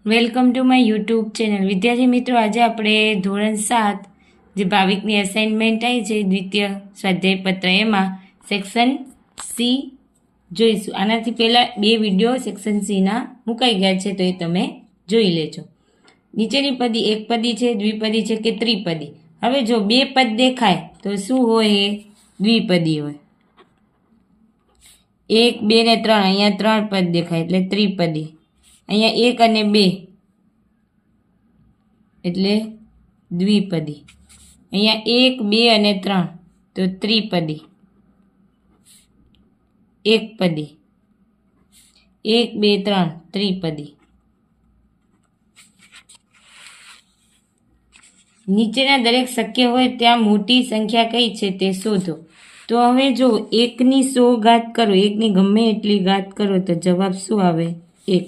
Welcome to my YouTube channel. વિદ્યાર્થી મિત્રો, આજે આપણે ધોરણ 7 જે ભાવિકની અસાઇનમેન્ટ આવી છે દ્વિતીય સ્વાધ્યાય પત્ર એમાં સેક્શન સી જોઈશું. આનાથી પહેલાં 2 વિડીયો સેક્શન સીના મુકાઈ ગયા છે, તો એ તમે જોઈ લેજો. નીચેની પદી એકપદી છે, દ્વિપદી છે કે ત્રિપદી? હવે જો 2 પદ દેખાય તો શું હોય? એ દ્વિપદી હોય. 1, 2 ને 3, અહીંયા 3 પદ દેખાય એટલે ત્રિપદી. અહીંયા 1 અને 2 એટલે દ્વિપદી. અહીંયા 1, 2 અને 3 તો ત્રિપદી. એકપદી 1, 2, 3 ત્રિપદી. નીચેના દરેક શક્ય હોય ત્યાં મોટી સંખ્યા કઈ છે તે શોધો. તો હવે જો 1ની 100 ઘાત કરો, 1ની ગમે એટલી ઘાત કરો તો જવાબ શું આવે? 1.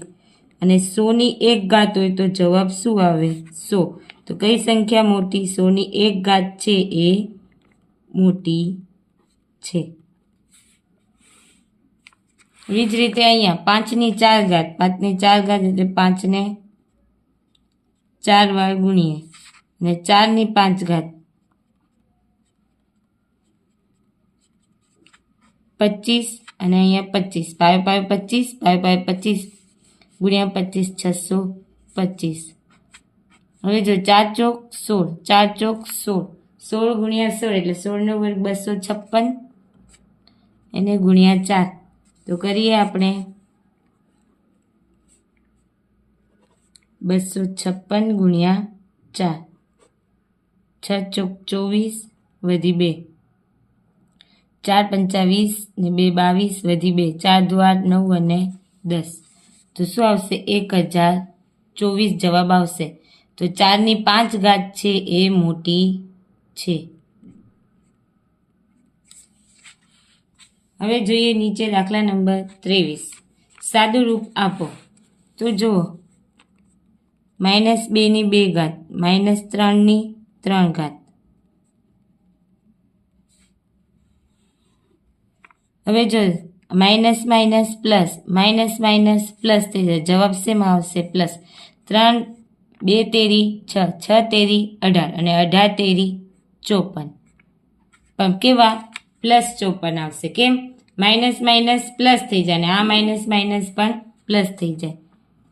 અને 100ની 1 ઘાત હોય તો જવાબ શું આવે? 100. તો કઈ સંખ્યા મોટી? 100ની 1 ઘાત છે એ મોટી છે. એવી જ રીતે અહીંયા 5ની 4 ઘાત, 5ની 4 ઘાત એટલે 5ને 4 વાર ગુણીએ અને 4ની 5 ઘાત 25 અને અહીંયા 25, 5 25, 5 25 ગુણ્યા 25 625. હવે જો 4 ચોક 16, 4 ચોક 16, 16 ગુણ્યા 16 એટલે 16 નો વર્ગ 256 એને ગુણ્યા 4. તો કરીએ આપણે 256 ગુણ્યા 4, 6 ચોક 24 વધી 2, 4 પંચા 20 ને 2 22 વધી 2, 4 દુ 8 9 અને 10. તો શું આવશે? 1024 જવાબ આવશે. તો 4ની 5 ઘાત છે એ મોટી છે. હવે જોઈએ નીચે દાખલા નંબર 23. સાદું રૂપ આપો. તો જુઓ, -2ની 2 ઘાત, -3ની 3 ઘાત. હવે જો minus minus plus, minus minus plus થઈ જાય. જવાબ શેમાં આવશે? પ્લસ. 3 2 તેરી 6, 6 તેરી 18 અને 18 તેરી 54. પણ કેવા? પ્લસ 54 આવશે. કેમ? માઇનસ માઇનસ પ્લસ થઈ જાય અને આ માઇનસ માઇનસ પણ પ્લસ થઈ જાય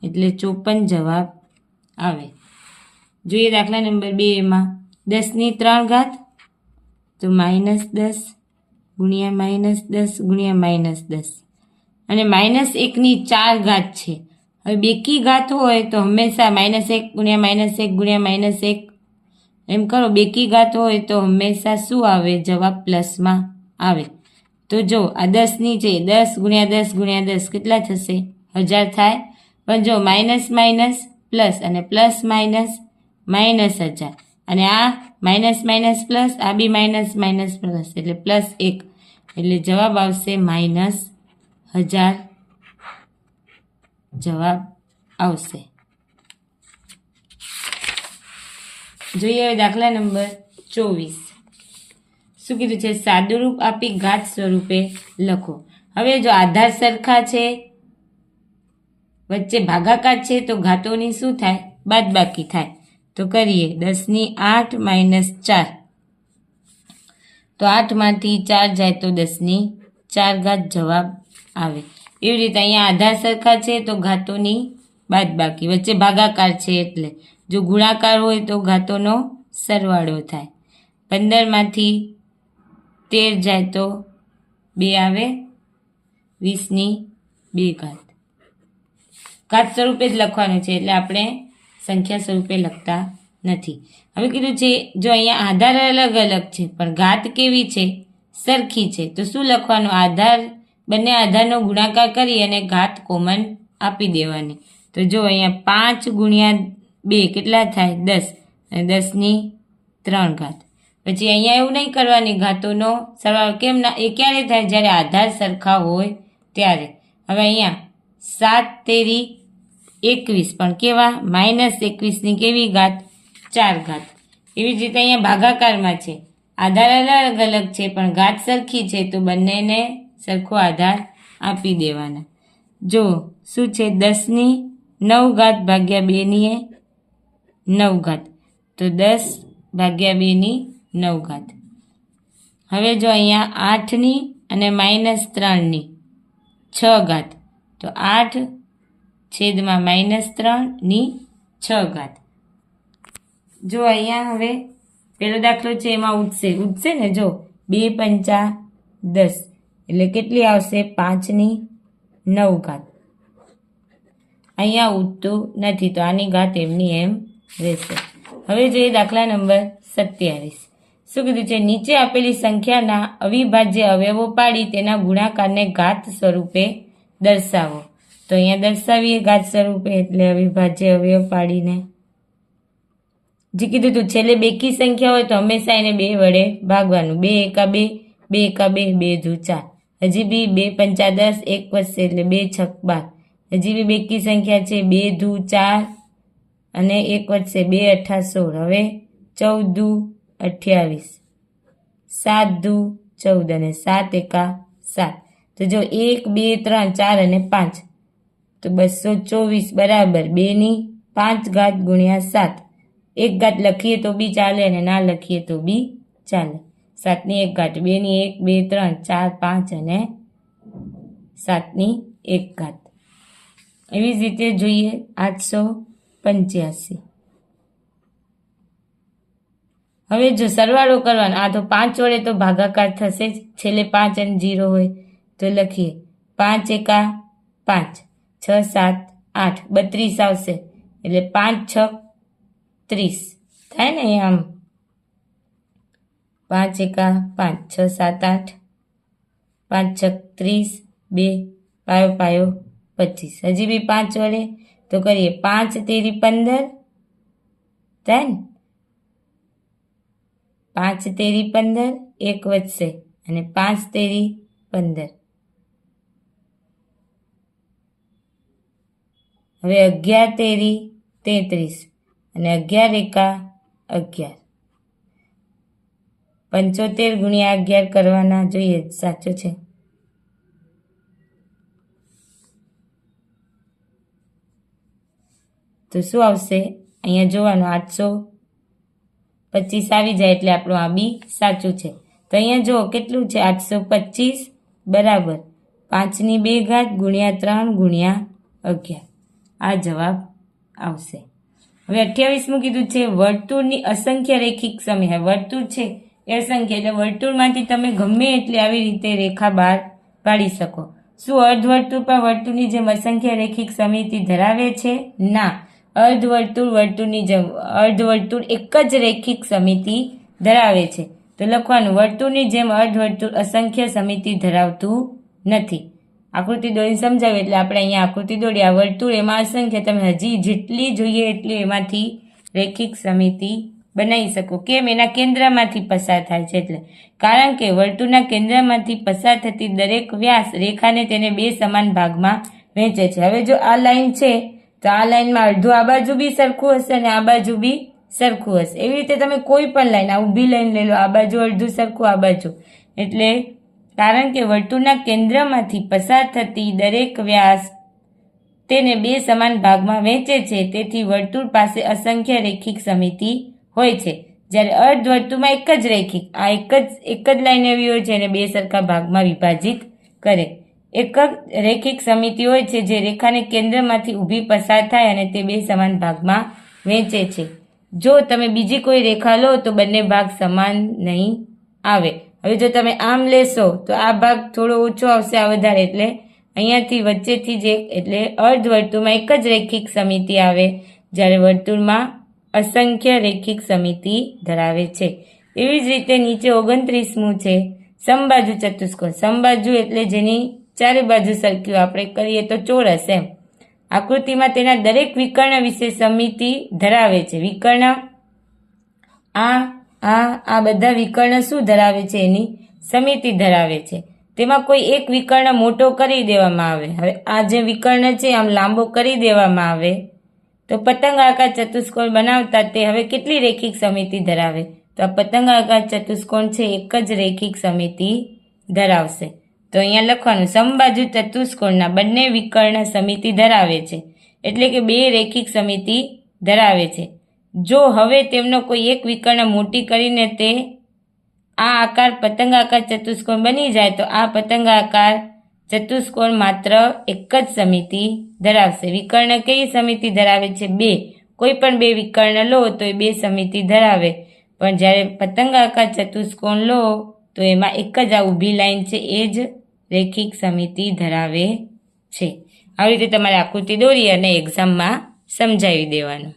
એટલે 54 જવાબ આવે. જોઈએ દાખલા નંબર 2 એમાં 10ની 3 ઘાત તો -10 ગુણ્યા -10 ગુણ્યા -10 અને -1ની 4 ઘાત છે. હવે બેકી ઘાત હોય તો હંમેશા -1 ગુણ્યા -1 ગુણ્યા -1 એમ કરો. બેકી ઘાત હોય તો હંમેશા શું આવે? જવાબ પ્લસમાં આવે. તો જો આ 10ની છે, 10 ગુણ્યા 10 ગુણ્યા 10 કેટલા થશે? 1000 થાય. પણ જો માઇનસ માઇનસ પ્લસ અને પ્લસ માઇનસ -1000 અને આ માઇનસ માઇનસ પ્લસ, આ બી માઇનસ માઇનસ પ્લસ એટલે +1 એટલે જવાબ આવશે -1000 જવાબ આવશે. જોઈએ હવે દાખલા નંબર 24. શું કીધું છે? સાદુરૂપ આપી ઘાત સ્વરૂપે લખો. હવે જો આધાર સરખા છે, વચ્ચે ભાગાકાર છે તો ઘાતોની શું થાય? બાદબાકી થાય. તો કરીએ 10ની 8 - 4 તો 8માંથી 4 જાય તો 10ની 4 ઘાત જવાબ આવે. એવી રીતે અહીંયા આધાર સરખા છે તો ઘાતોની બાદબાકી, વચ્ચે ભાગાકાર છે એટલે. જો ગુણાકાર હોય તો ઘાતોનો સરવાળો થાય. 15માંથી 13 જાય તો 2 આવે, 20ની 2 ઘાત. ઘાત સ્વરૂપે જ લખવાનું છે એટલે આપણે સંખ્યા સ્વરૂપે લખતા નથી. હવે કીધું છે જો અહીંયા આધાર અલગ અલગ છે પણ ઘાત કેવી છે? સરખી છે. તો શું લખવાનું? આધાર, બંને આધારનો ગુણાકાર કરી અને ઘાત કોમન આપી દેવાની. તો જો અહીંયા 5 ગુણ્યા 2 કેટલા થાય? 10 અને 10ની 3 ઘાત. પછી અહીંયા એવું નહીં કરવાની, ઘાતોનો સરવાળો. કેમ ના? એ ક્યારે થાય? જ્યારે આધાર સરખા હોય ત્યારે. હવે અહીંયા 7 તેરી 21 પણ કેવા? -21ની કેવી ઘાત? 4 ઘાત. એવી જ રીતે અહીંયા ભાગાકારમાં છે, આધાર અલગ અલગ છે પણ ઘાત સરખી છે તો બંનેને સરખો આધાર આપી દેવાના. જો શું છે? 10ની 9 ઘાત ભાગ્યા 2 ની 9 ઘાત, તો 10 ભાગ્યા 2 ની 9 ઘાત. હવે જો અહીંયા 8 ની અને -3 ની 6 ઘાત, તો 8 છેદમાં -3 ની 6 ઘાત. જો અહીંયા હવે પેલો દાખલો છે એમાં ઉઠશે ને, જો 2 પંચા 10 એટલે કેટલી આવશે? 5 ની 9 ઘાત. અહીંયા ઉઠતું નથી તો આની ઘાત એમની એમ રહેશે. હવે જોઈએ દાખલા નંબર 27. શું કીધું છે? નીચે આપેલી સંખ્યાના અવિભાજ્ય અવયવો પાડી તેના ગુણાકારને ઘાત સ્વરૂપે દર્શાવો. તો અહીંયા દર્શાવીએ ઘાત સ્વરૂપે, એટલે અવિભાજ્ય અવયવ પાડીને. જે કીધું તું છેલ્લે બેકી સંખ્યા હોય તો હંમેશા એને 2 વડે ભાગવાનું. 2 એકા 2, 2 એકા 2, 2 દુ 4. હજી બી 2 પંચા 10, 1 વધશે એટલે 2 છક 12. હજી બી બેકી સંખ્યા છે 2 દુ 4 અને 1 વધશે 2 અઠા 16. હવે 14 દુ 28, 7 દુ 14 અને 7 એકા 7. તો જો 1, 2, 3, 4 અને 5, તો 224 બરાબર 2 ની 5 ઘાત ગુણ્યા 7. 1 ઘાત લખીએ તો બી ચાલે અને ના લખીએ તો બી ચાલે. 7 ની 1 ઘાત, 2 ની 1, 2, 3, 4, 5 અને 7 ની 1 ઘાત. એવી જ રીતે જોઈએ 885. હવે જો સરવાળો કરવાનો, આ તો 5 વડે તો ભાગાકાર થશે જ, છેલ્લે 5 અને 0 હોય તો લખીએ 5 એકા 5, 6, 7, 8, 32 આવશે એટલે 5 6 30 થાય ને. આમ 5 એકા 5, 6, 7, 8, 5 6 30, 2 પાયો પાયો 25. હજી બી 5 વડે તો કરીએ 5 તેરી 15 થાય ને. 5 તેરી 15, 1 વધશે અને 5 તેરી 15. હવે 11 તેરી 33 અને 11 એકા 11. 75 ગુણ્યા 11 કરવાના, જોઈએ સાચો છે. તો શું આવશે? અહીંયા જોવાનું 825 આવી જાય એટલે આપણું આ બી સાચું છે. તો અહીંયા જુઓ કેટલું છે? 825 બરાબર 5 ની 2 ઘાત ગુણ્યા 3 ગુણ્યા 11. આ જવાબ આવશે. હવે 28મું કીધું છે વર્તુળની અસંખ્ય રેખિક સમી. વર્તુળ છે એ અસંખ્ય, એટલે વર્તુળમાંથી તમે ગમે એટલી આવી રીતે રેખા બહાર પાડી શકો. શું અર્ધવર્તુળ પણ વર્તુળની જેમ અસંખ્ય રેખિક સમિતિ ધરાવે છે? ના, અર્ધવર્તુળ એક જ રેખિક સમિતિ ધરાવે છે. તો લખવાનું વર્તુળની જેમ અર્ધવર્તુળ અસંખ્ય સમિતિ ધરાવતું નથી. આકૃતિ દોરીને સમજાવ્યું એટલે આપણે અહીંયા આકૃતિ દોરી. આ વર્તુળ એમાં અસંખ્ય, તમે હજી જેટલી જોઈએ એટલી એમાંથી રેખિક સમિતિ બનાવી શકો. કેમ? એના કેન્દ્રમાંથી પસાર થાય છે એટલે. કારણ કે વર્તુળના કેન્દ્રમાંથી પસાર થતી દરેક વ્યાસ રેખાને તેને 2 સમાન ભાગમાં વહેંચે છે. હવે જો આ લાઈન છે તો આ લાઈનમાં અડધું આ બાજુ બી સરખું હશે અને આ બાજુ બી સરખું હશે. એવી રીતે તમે કોઈ પણ લાઈન, આ ઊભી લાઈન લઈ લો, આ બાજુ અડધું સરખું, આ બાજુ. એટલે કારણ કે વર્તુળના કેન્દ્રમાંથી પસાર થતી દરેક વ્યાસ તેને 2 સમાન ભાગમાં વહેંચે છે, તેથી વર્તુળ પાસે અસંખ્ય રેખિક સમિતિ હોય છે. જ્યારે અર્ધવર્તુળમાં એક જ રેખિક, આ એક જ લાઈન એવી હોય છે એને 2 સરખા ભાગમાં વિભાજિત કરે. એક જ રેખિક સમિતિ હોય છે જે રેખાને કેન્દ્રમાંથી ઊભી પસાર થાય અને તે 2 સમાન ભાગમાં વહેંચે છે. જો તમે બીજી કોઈ રેખા લો તો બંને ભાગ સમાન નહીં આવે. હવે જો તમે આમ લેશો તો આ ભાગ થોડો ઓછો આવશે, આ વધારે, એટલે અહીંયાથી વચ્ચેથી જ એટલે અર્ધવર્તુળમાં એક જ રેખિક સમિતિ આવે, જ્યારે વર્તુળમાં અસંખ્ય રેખિક સમિતિ ધરાવે છે. એવી જ રીતે નીચે 29મું છે સમબાજુ ચતુષ્કોણ. સમબાજુ એટલે જેની ચારે બાજુ સરખી, આપણે કરીએ તો ચોરસ એમ. આકૃતિમાં તેના દરેક વિકર્ણ વિશે સમિતિ ધરાવે છે. વિકર્ણ આ બધા વિકર્ણ શું ધરાવે છે? એની સમિતિ ધરાવે છે. તેમાં કોઈ એક વિકર્ણ મોટો કરી દેવામાં આવે. હવે આ જે વિકર્ણ છે આમ લાંબો કરી દેવામાં આવે તો પતંગાકાર ચતુષ્કોણ બનાવતા તે હવે કેટલી રેખિક સમિતિ ધરાવે? તો આ પતંગાકાર ચતુષ્કોણ છે એક જ રેખિક સમિતિ ધરાવશે. તો અહીંયા લખવાનું સમબાજુ ચતુષ્કોણના બંને વિકર્ણ સમિતિ ધરાવે છે. એટલે કે બે રેખિક સમિતિ ધરાવે છે. જો હવે તેમનો કોઈ એક વિકર્ણ મોટી કરીને તે આ આકાર પતંગાકાર ચતુષ્કોણ બની જાય તો આ પતંગાકાર ચતુષ્કોણ માત્ર એક જ સમિતિ ધરાવશે. વિકર્ણ કઈ સમિતિ ધરાવે છે? બે. કોઈ પણ બે વિકર્ણ લો તો એ બે સમિતિ ધરાવે, પણ જ્યારે પતંગાકાર ચતુષ્કોણ લો તો એમાં એક જ આ ઊભી લાઈન છે એ જ રેખિક સમિતિ ધરાવે છે. આવી રીતે તમારે આકૃતિ દોરી અને એક્ઝામમાં સમજાવી દેવાનું.